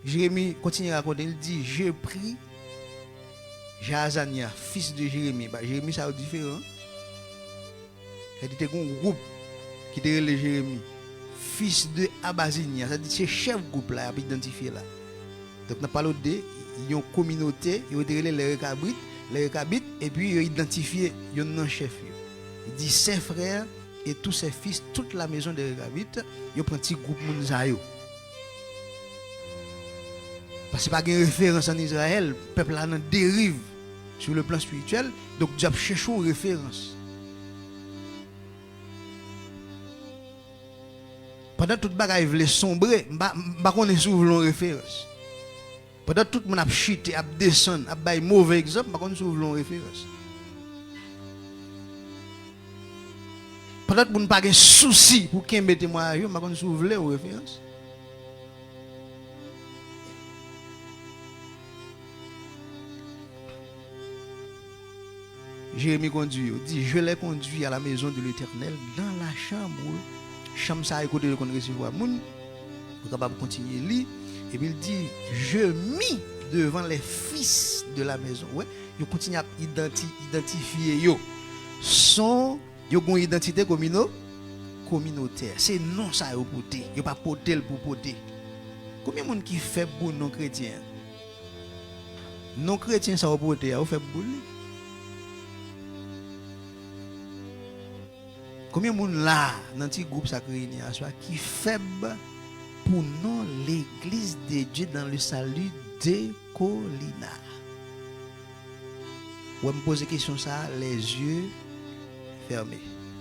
Jérémie continue à raconter, il dit, je prie Jaazania, fils de Jérémie. Bah, Jérémie, ça a différent. Il dit, un groupe qui était le Jérémie, fils de Abazinia. Ça dit, c'est chef groupe là, à identifier là. Donc, on a parlé de, ils ont communauté, ils ont été les Recabites, et puis ils ont identifié un chef. Il dit, ses frères et tous ses fils, toute la maison des Recabites, ils ont pris un petit groupe Mounzayo. Parce que pas de référence en Israël, le peuple là dérive sur le plan spirituel, donc Dieu cherche une référence. Pendant toute bagaille voulait sombrer, pas connait souvent référence. Pendant tout le monde a chuté, a descendu, a bail mauvais exemple, pas connait souvent référence. Pendant tout le monde pas de souci pour qu'il mette moi, pas connait souvent référence. Jérémie conduit, dit, je l'ai conduit à la maison de l'Éternel dans la chambre ça à côté de qu'on recevoir moun, capable continuer lire et puis il dit, je mis devant les fils de la maison. Ouais, il continue à identifier yo. Son yo gon identité communautaire. C'est non ça yo porter, yo pas porter pour porter. Combien de monde qui fait pour non chrétien? Non chrétien ça yo porter, yo fait pour lui. Combien de monde là, dans un petit groupe sacré, qui faible pour nous l'église de Dieu dans le salut de Colina? Ou me poser question ça, les yeux fermés.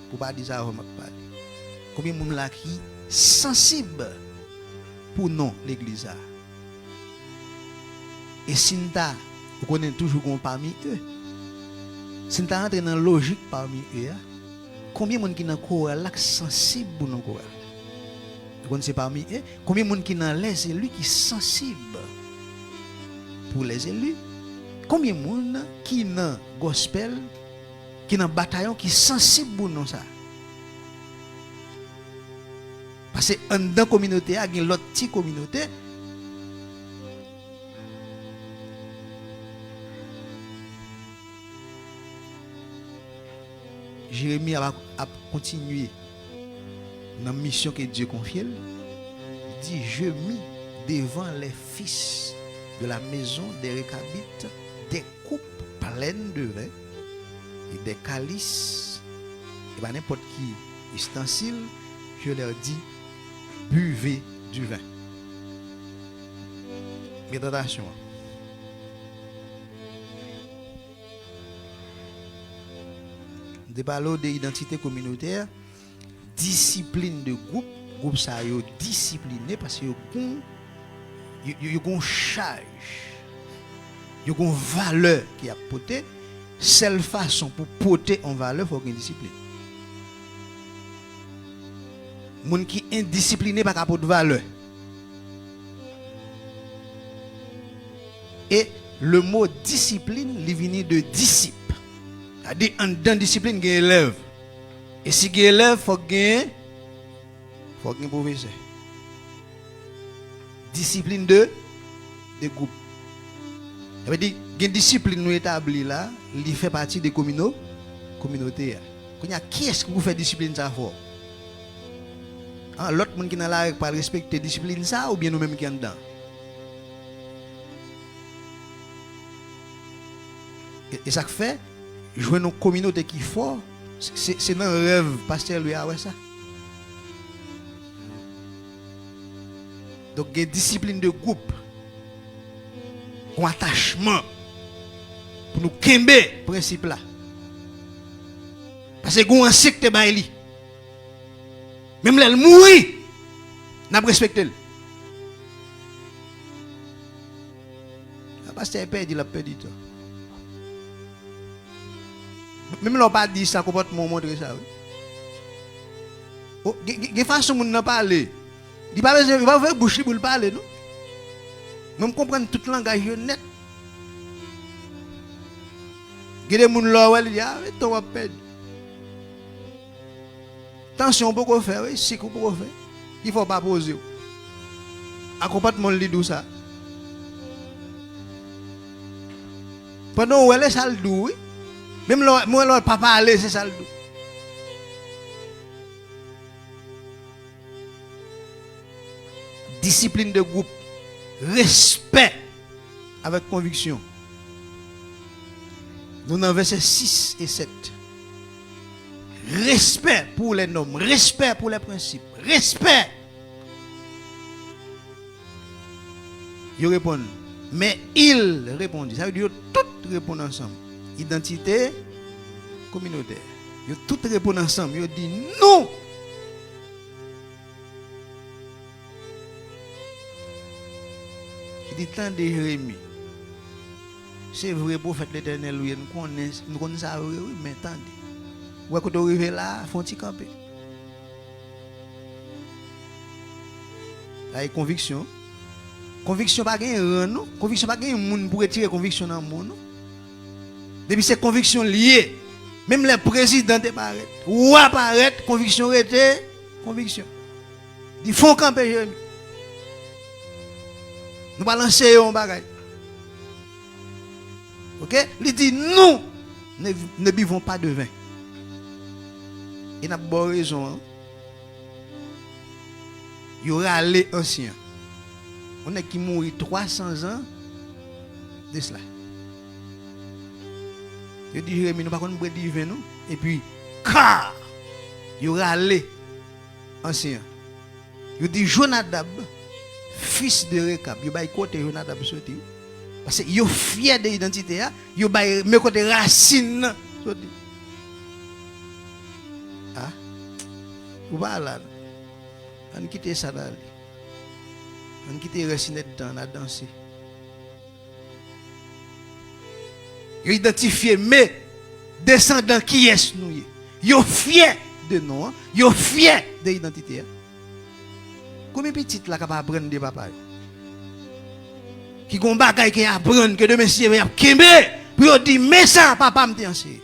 Pour pas dire ça, on m'a parlé. Combien de monde là qui sensible pour nous l'église? Et Sinta, vous connaissez toujours parmi eux. Sinta entre dans la logique parmi eux. Combien de gens qui sont chorale sensible pour nos chorales? Vous connaissez parmi eux? Combien de gens qui sont les élus qui sont sensibles pour les élus? Combien de gens qui sont gospel, qui sont bataillon, qui sont sensibles pour nous ça? Parce que dans la communauté, il y a l'autre petite communauté. Jérémie a continué dans la mission que Dieu confie. Il dit, je mis devant les fils de la maison des Recabites des coupes pleines de vin et des calices et n'importe qui ustensile, je leur dis, buvez du vin. Mais attention. De parler d'identité communautaire, discipline de groupe ça yo discipliné parce que yo gon charge, yo gon valeur qui a porté, seule façon pour porter en valeur faut une discipline. Moun qui indiscipliné pas capable de valeur. Et le mot discipline il vient de disciple. C'est-à-dire, dans discipline, il y a un élève. Et si il y a un élève, il faut qu'il y ait un professeur. Discipline de groupe. Ça veut dire, il y a une discipline nous établie là, il fait partie des communautés. Qui est-ce que vous faites discipline ça for? L'autre monde qui n'a là pas respecter discipline ça ou bien nous-mêmes qui en dedans? Et ça fait jouer nos communautés qui fort, c'est dans le rêve pasteur lui a ouais ça. Donc il y a une discipline de groupe, un attachement pour nous kembe principe là. Parce que gon un secte baili. Même là il mourir, n'a pas respecté. Le pasteur perdu la perdu tout. Même l'on pas dit ça comportement montrer ça. Oh, de façon moun n'a parler. Il pas besoin va faire bouche pour parler non. Même comprendre tout langage net. Gade moun là ouais il dit ah toi va perdre. Attention pour qu'on faire oui, c'est qu'on peut faire. Il faut pas poser. À comportement li dou ça. Pendant où elle est sale dou, oui. Même moi, le papa allait, c'est sale dou. Discipline de groupe, respect avec conviction. Nous dans versets 6 et 7. Respect pour les normes, respect pour les principes, respect. Ils répondent. Mais il répondit. Ça veut dire tout répondent ensemble. Identité communautaire. Ils tout répondent ensemble. Ils disent non. Il dit tant de Jérémie. C'est vrai prophète l'Éternel, nous connaissons ça, oui, mais attendez. Ou quand on arrive là, faut-il camper. Là, il y a conviction. Conviction pas gagner non. Conviction pas gagner monde pour retirer conviction dans le monde. Depuis ces convictions liées, même les présidents apparaissent. Ou apparaître, conviction était conviction. Ils font camper Jérémie. Nous allons lancer un bagage. Ok? Il dit nous ne buvons pas de vin. Il n'a pas raison. Hein? Il y aura les anciens. On est qui mourit 300 ans de cela. Il dit Jérémie, nous ne pouvons pas boire du vin. Non? Et puis, car il y aura les anciens. Il dit Jonadab, fils de Rekab. Il va côté Jonadab sorti. Parce que yo fier de l'identité, yo ba me côté racine. Ah, voilà. On quitte ça là. On quitte racine dedans, on a dansé. Yo identifié mais descendant qui est nous. Yo fier de nous, yo fier de l'identité. Combien de petites là capable prendre des papas? Qui gon bagay qui apprendre que demain si y a kembe pour dire mais ça papa me enseigné.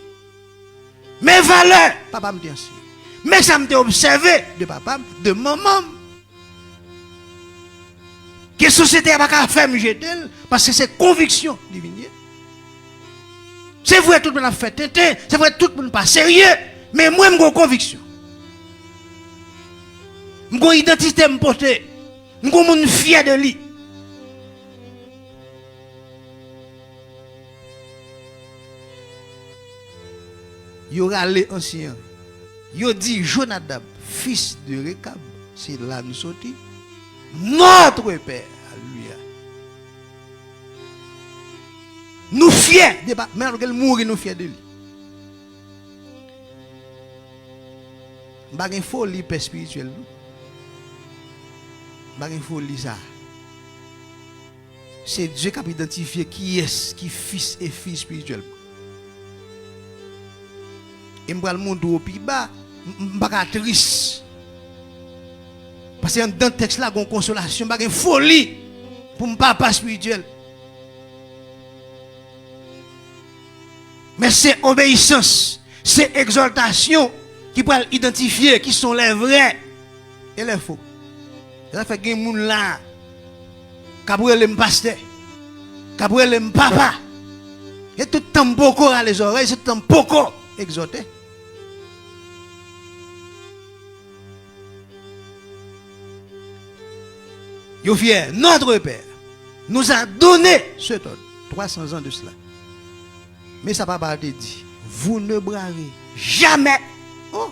Mes valeurs papa me enseigné. Mais ça me observé de papa, de maman. Que société a pas faire me jeter parce que c'est conviction divine. C'est vrai tout le monde a fait tété, c'est vrai tout le monde pas sérieux, mais moi j'ai conviction. J'ai identité me porter. J'ai mon fier de lui. Il y aura les anciens. Il dit Jonadab, fils de Rekab, c'est là nous sortis. Notre Père, alléluia. Nous fiers de pas, mais qu'elle mourit nous fiers de lui. Pas une folie spirituelle. Pas une folie ça. C'est Dieu qui a identifié qui est, qui fils et fille spirituel. Et je vais le montrer au plus bas, je ne suis pas triste. Parce que dans le texte là, il y a une consolation, il y a une folie pour mon papa spirituel. Mais c'est obéissance, c'est exaltation qui peut identifier qui sont les vrais et les faux. Ça fait que les gens là, Cabrel est pasteur, Cabrel est papa. Et tout le temps beaucoup à les oreilles, tout le temps beaucoup exalté. Yo fier, notre Père nous a donné ce ordre, 300 ans de cela. Mais ça papa te dit, vous ne braverez jamais. Oh.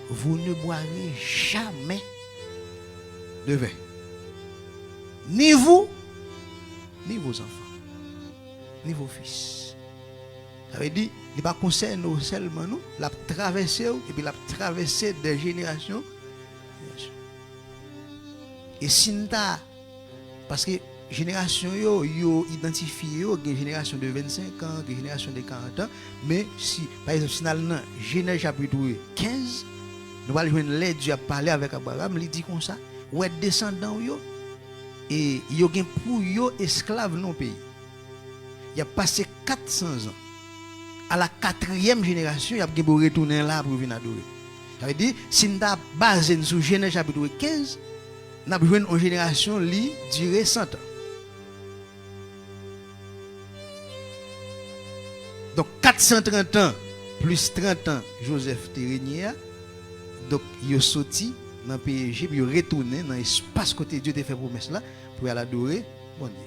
Vous ne boirez jamais de vin. Ni vous, ni vos enfants, ni vos fils. Ça veut dire, il ne va pas concerner nous seulement, nous, la traverser et puis la traverser des générations. Et si nous parce que génération yo identifié une génération de 25 ans, une génération de 40 ans, mais si par exemple si dans Genèse chapitre 15, nous allons jouer l'aide Dieu a parlé avec Abraham, il dit comme ça, ouais descendants yo et yo gen pour yo esclave dans le pays. Il a passé 400 ans. À la 4e génération, il a retourner là pour venir adorer. Ça veut dire, si nous avons basé sur Genèse chapitre 15, nous avons besoin d'une génération qui dure 100 ans. Donc 430 ans plus 30 ans, Joseph te régné. Donc il est sorti dans le pays Égypte, il est retourné dans l'espace côté Dieu te fait promesse là pour aller adorer bon Dieu.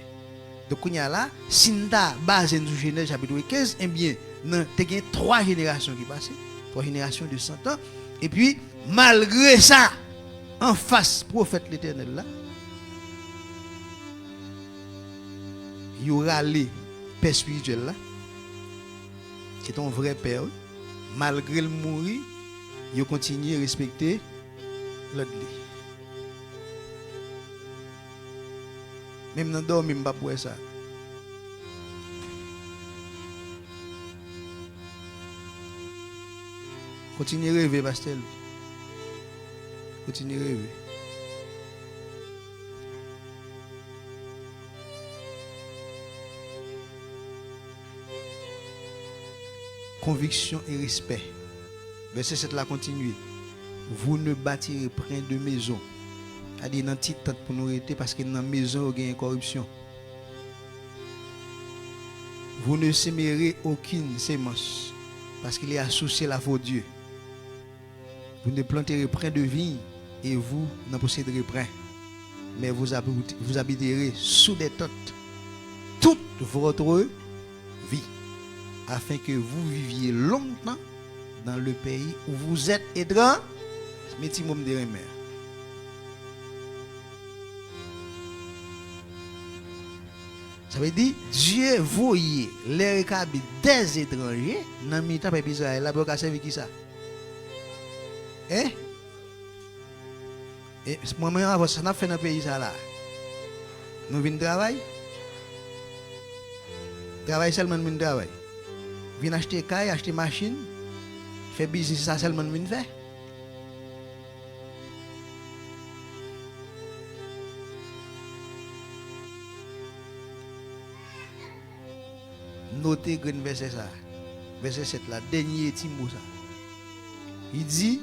Donc il y a là, si nous avons basé sur Genèse chapitre 15, eh bien, nous avons 3 générations qui passent, 3 générations de 100 ans. Et puis, malgré ça, en face, prophète l'Éternel là, il y aura les père spirituel là, qui est un vrai père, malgré le mourir, il continue à respecter l'autre. Même dans le dormir, je ne peux pas pour ça. Continuez à rêver, pasteur. Continuez à rêver. Conviction et respect. Verset 7 là continue. Vous ne bâtirez point de maison. A dit dans petite tente pour nous arrêter parce que dans la maison il y a une corruption. Vous ne sèmerez aucune sémence parce qu'il est associé à faux Dieu. Vous ne planterez point de vigne et vous n'en posséderez point. Mais vous habiterez sous des tentes toute votre vie afin que vous viviez longtemps dans le pays où vous êtes étranger. Métimum de remède. Ça veut dire Dieu voyait les récabis des étrangers dans le milieu de Israël. Là, pour servir qui ça? Hein? Et moi-même, avant ça, n'a fait dans le pays ça là. Nous venons travailler. Travailler seulement nous travailler. Venir acheter caille, acheter machine. Faire business ça seulement nous faire. Notez le verset ça. Verset 7 là, dernier petit mot ça. Il dit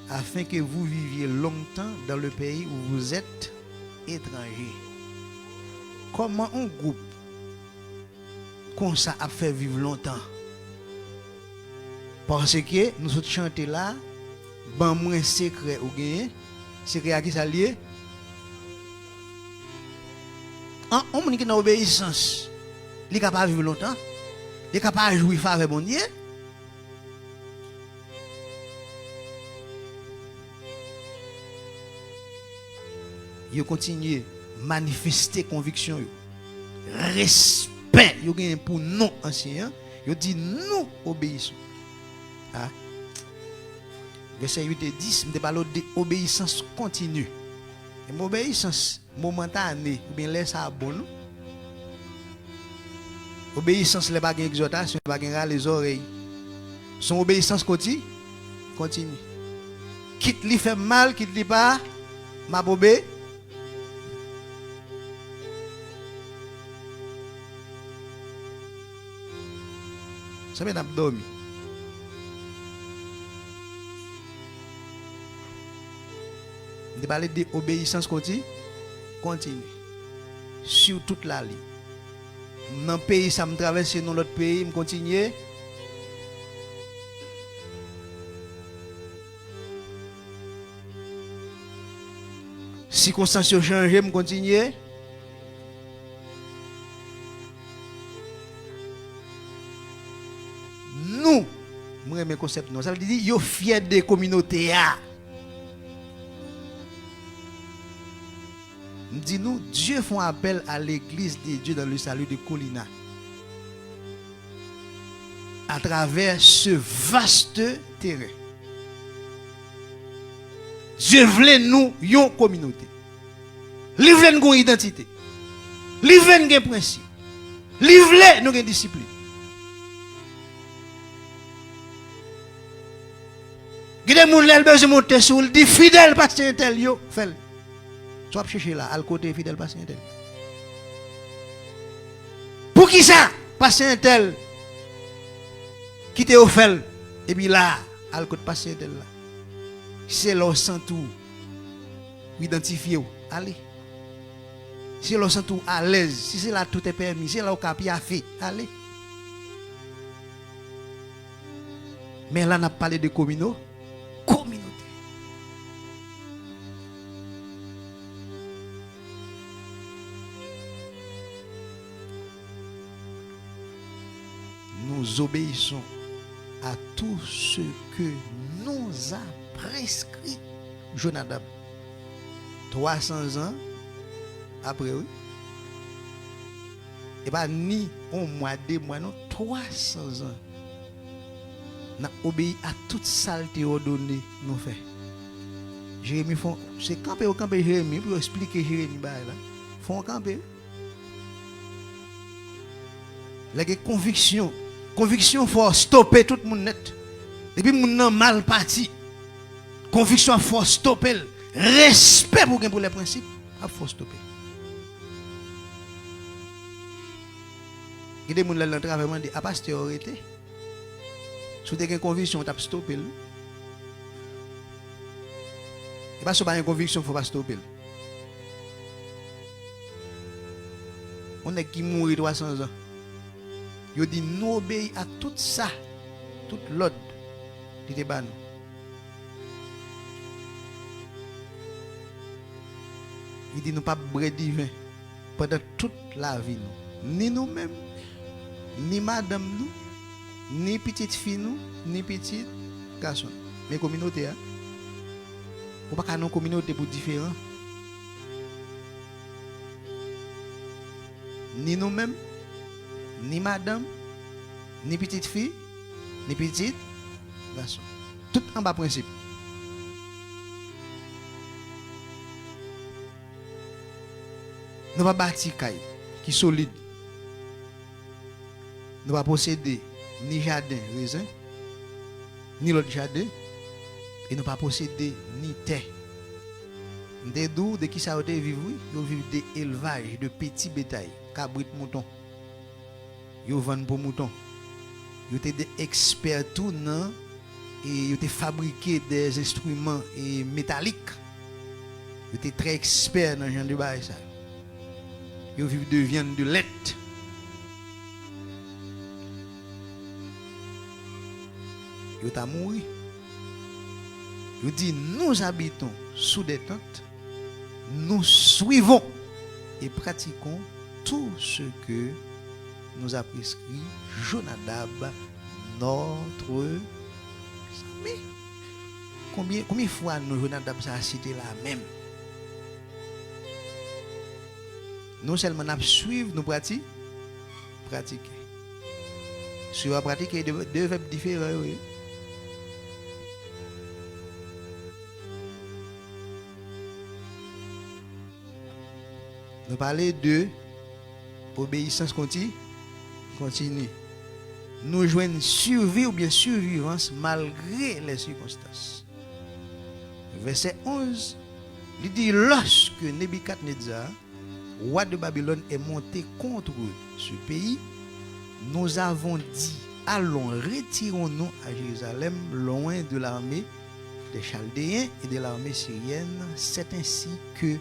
afin que vous viviez longtemps dans le pays où vous êtes étrangers. Comment un groupe comme ça a fait vivre longtemps? Parce que nous sommes chantés là, ban moins secret ou gagné, secret à qui ça lié? On monde qui n'a obéissance, il est capable de vivre longtemps, il est capable de jouir faveur bon Dieu. Il continue à manifester conviction, respect pour nous anciens, il dit nous obéissons. Ah. Verset 8 et 10, je parle d'obéissance continue. Et l'obéissance momentanée, ou bien laisse ça bon. Obéissance, les bagues exhortation, les bagues les oreilles. Son obéissance continue. Quitte lui fait mal, quitte lui pas, ma bobé. Ça vient d'abdomen. De parler d'obéissance continue. Sur toute la ligne. Dans le pays, ça me traverse dans l'autre pays, je continue. Circonstances ont changé, je continue. Nous, moi, mes concepts, ça veut dire, yo fier des communautés. Dis-nous, Dieu fait appel à l'église de Dieu dans le salut de Colina. À travers ce vaste terrain. Dieu voulait nous, une communauté. Il voulait nous une identité. Il voulait nous un principe. Il voulait nous une discipline. Il y a des gens qui ont besoin de monter sur le dit fidèle pasteur tel yo, fait. Tu vas chercher là, à côté fidèle pasteur tel. Pour qui ça? Pasteur tel qui te offert et puis là, à côté pasteur tel là. c'est leur sans tout identifier allez. Si l'on sent tout à l'aise, si c'est là tout est permis, si là au cap a fait, allez. Mais là on a parlé de communauté. Nous obéissons à tout ce que nous a prescrit Jonadab. 300 ans après, oui. Et pas ni un mois, 2 mois, non, 300 ans. Nous avons obéi à toute saleté ordonnée nous fait. Jérémie font, c'est camper au camper Jérémie pour expliquer Jérémie là. Font camper. La conviction, faut stopper tout le monde net. Depuis mon mal parti. Conviction faut stopper. Respect pour les principes, faut stopper. Il y a des gens qui ont travaillé dit, à pasteur arrêté. Si tu as une conviction, tu as stoppé. Et pas si tu as une conviction, il ne faut pas stopper. On est qui mourit 300 ans. Il dit, nous obéissons à tout ça, tout l'ordre qui était ban. Il dit, nous pas boire divin pendant toute la vie. Ni nous-mêmes, ni madame nous, ni petite fille nous, ni petit garçon. Mais communauté, hein? Ou pas une communauté pour différents. Ni nous-mêmes, ni madame, ni petite fille, ni petit garçon. Tout en bas principe. Nous ne pas bâtir qui est solide. Nous ne pas posséder ni jardin raisin, ni l'autre jardin, et nous ne pas posséder ni terre. Des doux de qui ça a été vivre, nous vivons des élevages de petits bétails, cabrit mouton. Ils vendent pour mouton. Ils étaient des experts tout non et ils étaient fabriqué des instruments métalliques. Ils étaient très experts dans ce genre de bail ça. Ils vivent de viande de lait. Ils sont morts. Ils disent nous habitons sous des tentes, nous suivons et pratiquons tout ce que nous a prescrit Jonadab, notre ami. Combien de fois nous Jonadab ça a cité la même? Non seulement nous suivons, nous pratiquons. Suivre pratiquer deux verbes différents. Oui. Nous parlons de obéissance continue. Nous joignons survie ou bien survivance malgré les circonstances. Verset 11, il dit lorsque Nebuchadnezzar, roi de Babylone, est monté contre ce pays, nous avons dit allons, retirons-nous à Jérusalem, loin de l'armée des Chaldéens et de l'armée syrienne. C'est ainsi que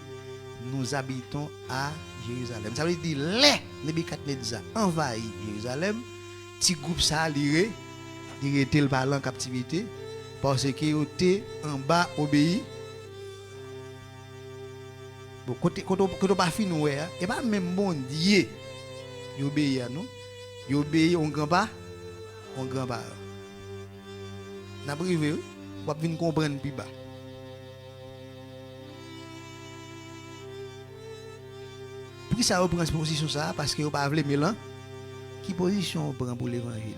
nous habitons à Jérusalem. Ça veut dire les Nebuchadnezzar envahit Jérusalem, petit groupe ça lirait, il était le parlant en captivité parce qu'il était en bas obéi. Bon, quand pas fini et pas même bon Dieu, il obéit à nous, il obéit au grand pas, n'a privé, on va venir comprendre plus bas. Pour qui ça reprend cette position ça? Parce que vous ne pouvez pas mélanger. Qui position on prend pour l'évangile?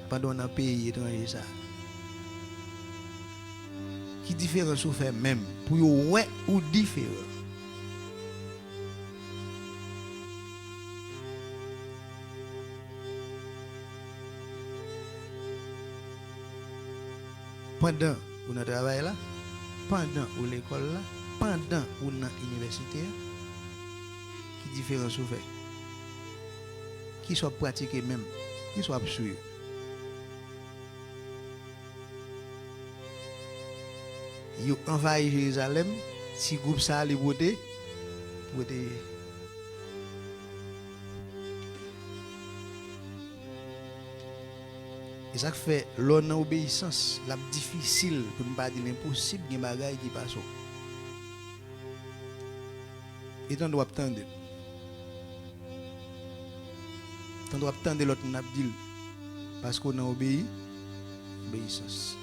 Pendant un pays étranger ça. Qui différence vous fait même? Pour vous ouais ou différent? Pendant vous avez travail là, pendant vous l'école là, pendant vous dans l'université, qui différence vous fait? Qui soit pratiqué même, qui soit absurde. Ils ont envahi Jérusalem. Si groupe ça allait voter. Et ça fait l'honneur obéissance, la difficile, pour ne pas dire l'impossible, il y a des bagages qui passent. Et tu dois attendre. Tu dois attendre l'autre n'abdil. Parce qu'on a obéi, obéissance.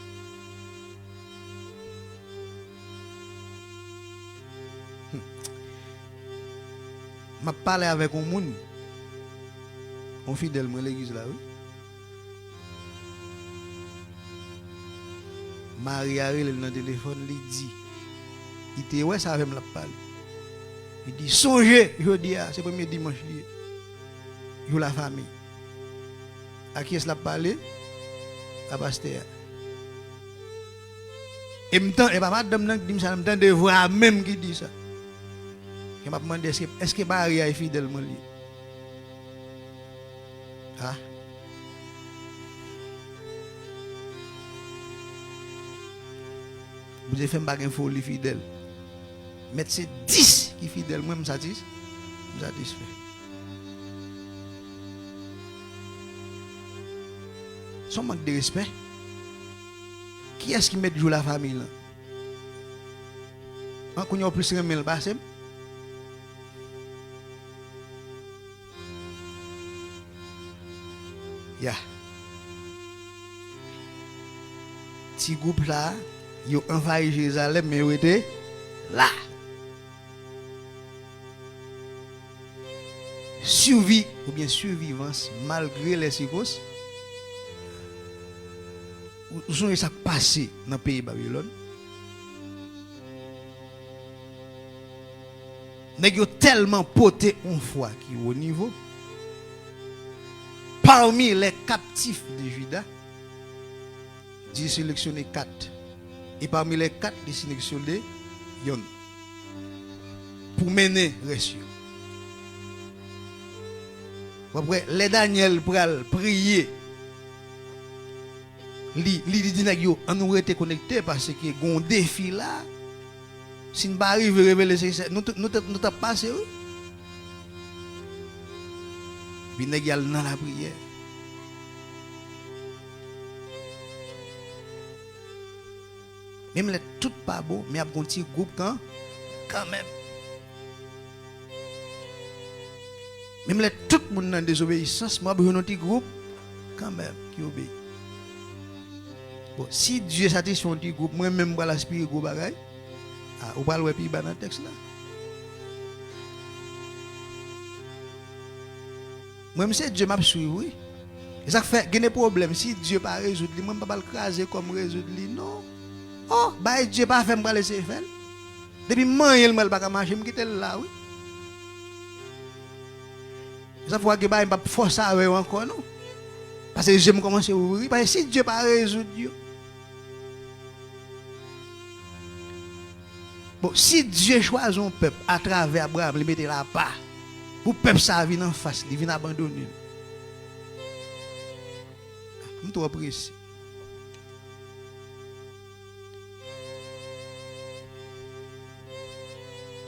Je parle avec un monde, un fidèle dans l'église là, oui. Marie arrive dans le téléphone, il dit, il dit, ouais, ça va me la parler. Il dit, songez, je dis, c'est le premier dimanche, je la famille. À qui est-ce la parler? À pasteur. Et pas madame qui dit ça, je me voir même qui dit ça. Je m'a demandé est-ce que Marie est fidèlement lié? Ah? Vous avez fait un bagage folie fidèle. Mais c'est 10 qui fidèles, moi je me satisfait. Son manque de respect. Qui est-ce qui met jouer la famille là? En qu'on a plus remis le passé. Ya. Petit groupe là, ils ont envahi Jérusalem, mais ils étaient là. Survie ou bien survivance malgré les circonstances. Où sont ça passé dans le pays de Babylone? Ils ont tellement porté une foi qui est au niveau. Parmi les captifs de Juda, Dieu sélectionné 4. Et parmi les 4, il sélectionné Yon. Pour mener le reste. Après, les Daniel pral prier. Li dit on nous été connecté parce que y a un défi là. Si nous arrivons à révéler ça, nous t'as passé. Puis nous allons dans la prière. Même les tout pas beau, mais il y a un petit groupe quand même. Même les tout le monde dans désobéissance, moi, il y a un petit groupe quand même qui obéit. Bon, si Dieu satisfait un petit groupe, moi-même, je vais l'aspirer gros bagaille. Ah, ou pas le puis dans le texte là. Moi-même, c'est Dieu m'a suivi, oui. Et ça fait, il y a des problèmes. Si Dieu n'a pas résoudre, moi, je ne vais pas le craser comme résoudre. Non. Oh, bah Dieu pas fait me laisser faire. Depuis moi il mal pas marcher, me quitter là oui. Ça faut que bah pas forcer avec encore non. Parce que je me commence à ouvrir parce que si Dieu pas résoudre. Bon, si Dieu choisit un peuple à travers Abraham, il mettait là bas. Pour peuple ça vient en face, il vient abandonner. Je te apprécie.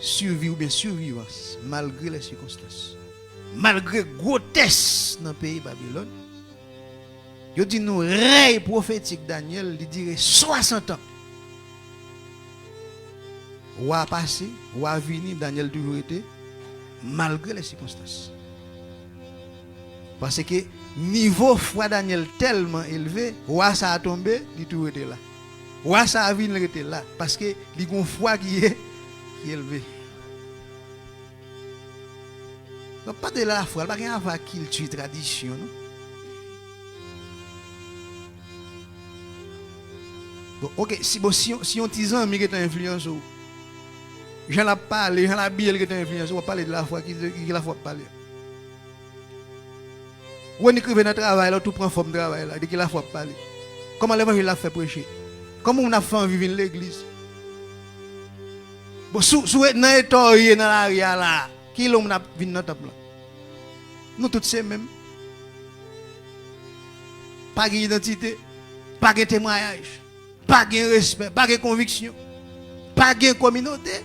Survie ou bien survivance, malgré les circonstances. Malgré grotesque dans le pays de Babylone. Il dit nous, règne prophétique Daniel, il dirait 60 ans. Ou a passé, ou a venu, Daniel toujours été, malgré les circonstances. Parce que niveau foi Daniel tellement élevé, ou a ça a tombé, il toujours été là. Ou a ça a venu, il était là. Parce que il y a une foi qui est élevé. Donc, pas de la foi, pas de la culture, tradition. Non? Bon, ok, si on dit un qui est influence, j'en ai parlé, j'en ai bien qui est influence, on va parler de la foi, qui la foi parler. Ou on écrivait dans le travail, là, tout prend forme de travail, là, de qui la foi parler. Comment l'évangile l'a fait prêcher? Comment on a fait vivre l'église? Bon, sous dans l'état dans l'arrière là, qui l'homme a vu dans table là? Nous tous ces mêmes. Pas d'identité, pas de témoignage, pas de respect, pas de conviction. pas de communauté.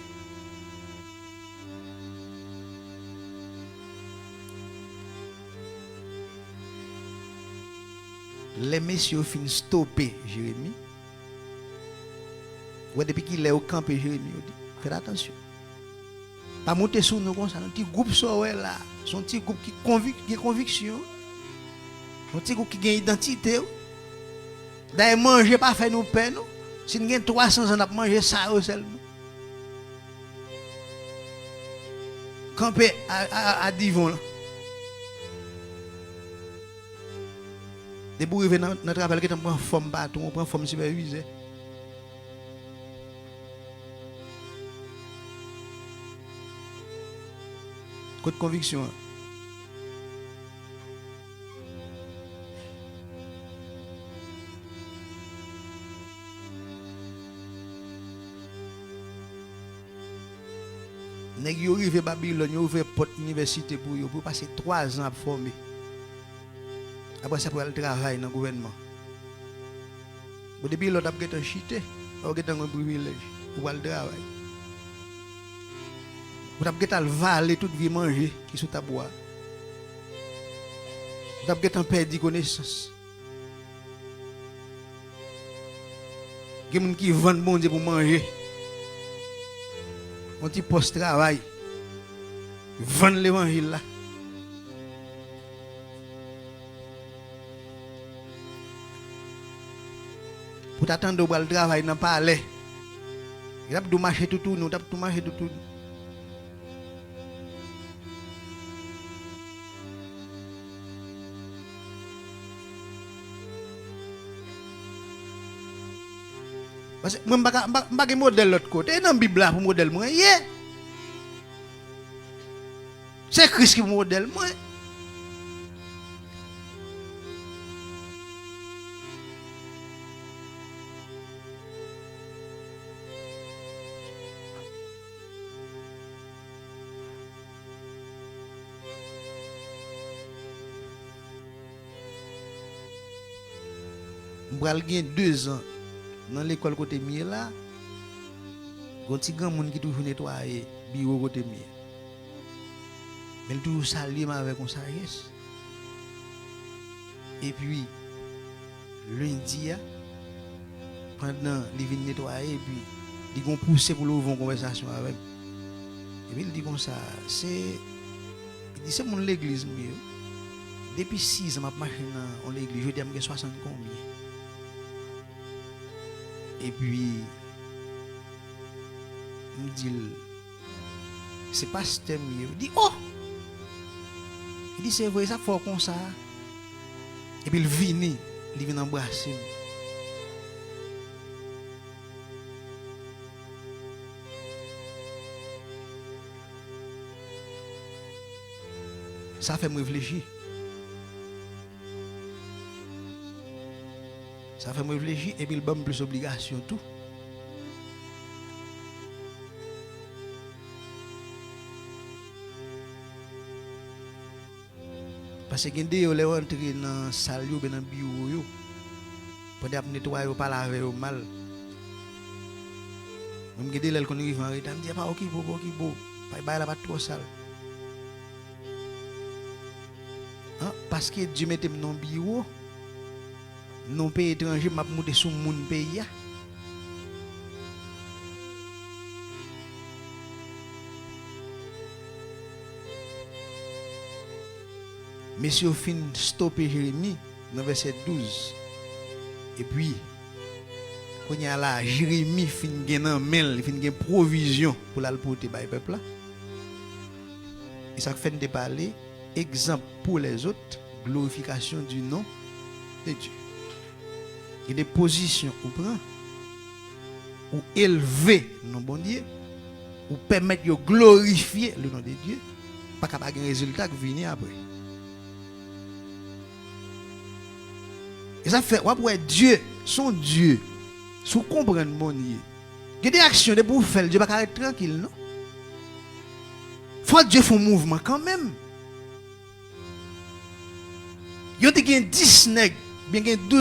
Les messieurs finissent stopper Jérémie. Ouais, depuis qu'il est au camp, Jérémie, faites attention. Pas monter sur nous comme ça, un petit groupe là, son petit groupe qui a conviction, son petit groupe qui a identité. D'ailleurs, manger pas fait nous peine. Si nous avons 300 ans à manger ça seulement. Camper à Divon. Dès que vous arrivez dans notre rappel, on prend forme partout, on prend forme supervisée. Côté conviction. Nèg yo rive Babylone, yo ouvert porte université pour passer 3 ans à former. Après ça pour aller travailler dans le gouvernement. Depuis l'autre a été chité, on a un privilège pour aller travailler. Vous avez été valer toute vie manger qui sous ta boire. Vous avez été perdu connaissance. Il y a des gens qui vendent bon Dieu pour manger. On petit poste travail. Vendent l'évangile là. Pour t'attendre au travail dans le palais. Il a tout marché tout nous, tout marché tout. Parce que moi, je ne suis pas modèle de l'autre côté. Dans la Bible, pour modèle, moi, c'est Christ qui modèle, moi. Je vais 2 ans dans l'école côté mieux là. Il y a un petit monde qui toujours nettoyer bureau côté mieux. Mais il toujours saluer avec un sagesse. Et puis lundi pendant il vient nettoyer et puis il vont pousser pour l'ouvrir une conversation avec. Et puis il dit comme ça, c'est mon l'église mieux. Depuis 6 ans je marche dans l'église, je dis que 60 combien. Et puis, il me dit, c'est pas ce thème. Il dit, oh! Il dit, c'est vrai, ça faut comme ça. Et puis, il vient embrasser. Ça fait me réfléchir. Ça fait me réfléchir et puis il donne plus d'obligations tout. Parce que des gens les rentrent dans la salle ou dans le bureau pour nettoyer ou pas laver ou mal. Même que des gens qui arrivent en retard, me disent pas ok beau, pas là pas trop sale. Parce que Dieu mette dans le bureau. Non pays étranger m'a monté sur mon pays. Monsieur fin stopper Jérémie dans verset 12. Et puis quand il y a là Jérémie fin gen mail, fin gen provision pour la porter par peuple là. Et ça fait de parler exemple pour les autres, glorification du nom de Dieu. Il y a des positions ou prend ou élever le nom bon Dieu ou permettre de glorifier le nom de Dieu, pas capable de résultat qui vient après. Et ça fait ouais Dieu, son Dieu, sous comprendre mon Dieu. Il y a des actions de pour faire, Dieu va pas être tranquille non. Faut que Dieu fasse un mouvement quand même. Il y a 10 nègres, bien 12